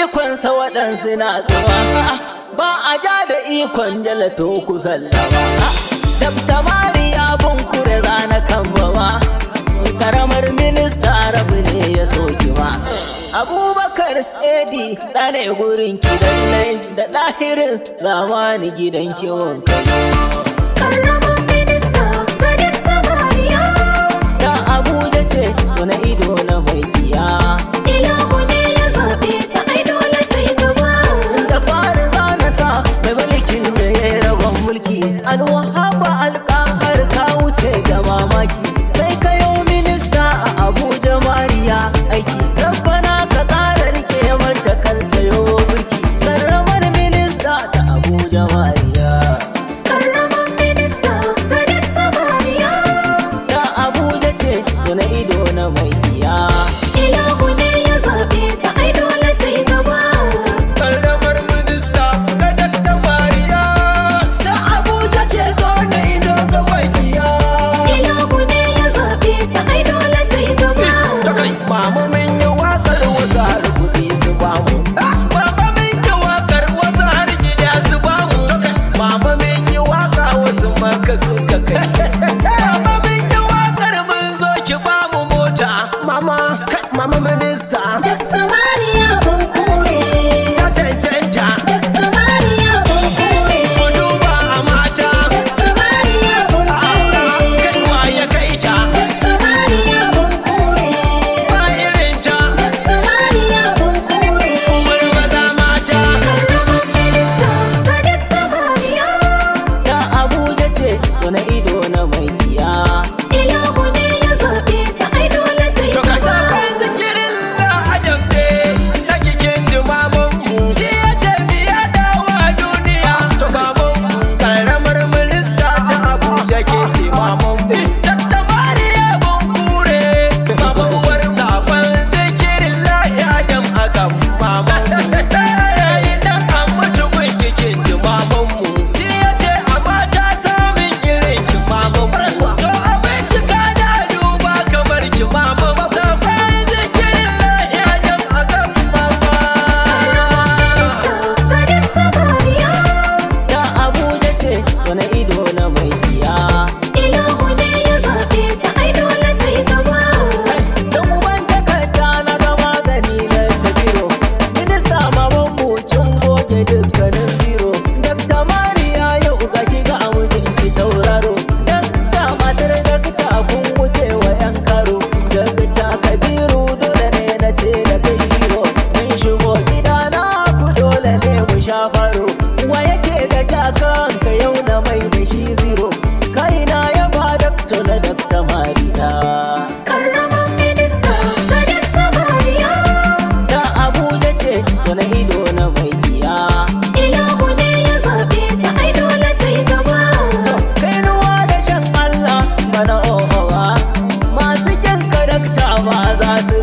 ikonsa waɗansu na tsawa ba a ja da ikon jalato ku sallama. Dabta Mariya Bunkure zana kan bawa karamar minista Rabi ne ya soki ma. Abubakar Edi ɗane gurin kidan nai da ɗahirin zamani gidan kiwon kai. Karamar minista ga Dabta Mariya ta Abuja ce wani ido na mai biya. Ilahu ne ya zaɓe ta ai dole ta yi gaba. Da fari zana sa mai mulkin da ya yi rabon mulki alwahaba alƙahar ka wuce da mamaki. Sai kayo minista a Abuja Mariya aiki rabbana ka ƙara rike mata kalkayo birki. Karamar minista ta Abuja Mariya Karamar minista ga Dabta Mariya ta Abuja ce wani ido na mai biya. Ilahu ne ya zaɓe ta ai dole ta yi gaba. Karamar minista ga Dabta Mariya Ta Abuja ce zo na ido ga mai biya. Ilahu ne ya zaɓe ta ai dole ta yi gaba. Mama min yi waƙar wasu har kuɗi su bamu. Mama min yi waƙar wasu har gida su bamu. Mama min yi waƙa wasu maka suka kai. Mama min yi waƙar mun zo ki bamu mota. Mama minista Dabta Mariya Bunkure ta cancanta. Dabta Mariya Bunkure Ku duba a mata. Dabta Mariya Bunkure Kaiwa ya kai ta. Dabta Mariya Bunkure Ba irin ta. Dabta Mariya Bunkure Umar maza mata. Karamar minista ga Dabta Mariya Ta Abuja ce wani ido na mai biya. Ilahu ne ya zaɓe ta ai dole ta yi To ka gaba. saka zikirin da Adam ne na kikin jimamin mu. Shi ya ce mi ya dawo a duniya. To kamun mu karamar minista ta Abuja ke ce maman mu. Dabta Mariya Bunkure. Maman uwar sakon zikirin lahi Adam a kan maman mu. Yayi dan an mutu gun kikin jimamin mu. Shi ya ce a mata samun irin ki maman mu. To a bincika da duba kamar ki maman mu. Sakon zikirin lahi Adam a kan Minista mama. ga Dabta Mariya Ta Abuja ce wani ido na mai biya. Ilahu ne ya zaɓe ta ai dole ta yi gaba. Dan uban takarda na ga magani na ta biro. Minista maman mu kin goge dukkanin biro. Dabta Mariya yau ga ki ga amujin ki tauraro. Dabta matar dakta kun wuce wa yan karo. Dabta Kabiru dole ne na ce da kai hero. Mun shigo gidana ku dole ne mu sha faro. Wa yake da jakanka yau na mai da shi zero. Kaina ya ba dakta na Dabta Mariya. Karamar minista ga Dabta Mariya Ta Abuja ce wani ido na mai biya. Ilahu ne ya zaɓe ta ai dole ta yi gaba. Kainuwa da shan Allah bana ohowa. Masu kyan karakta ba za su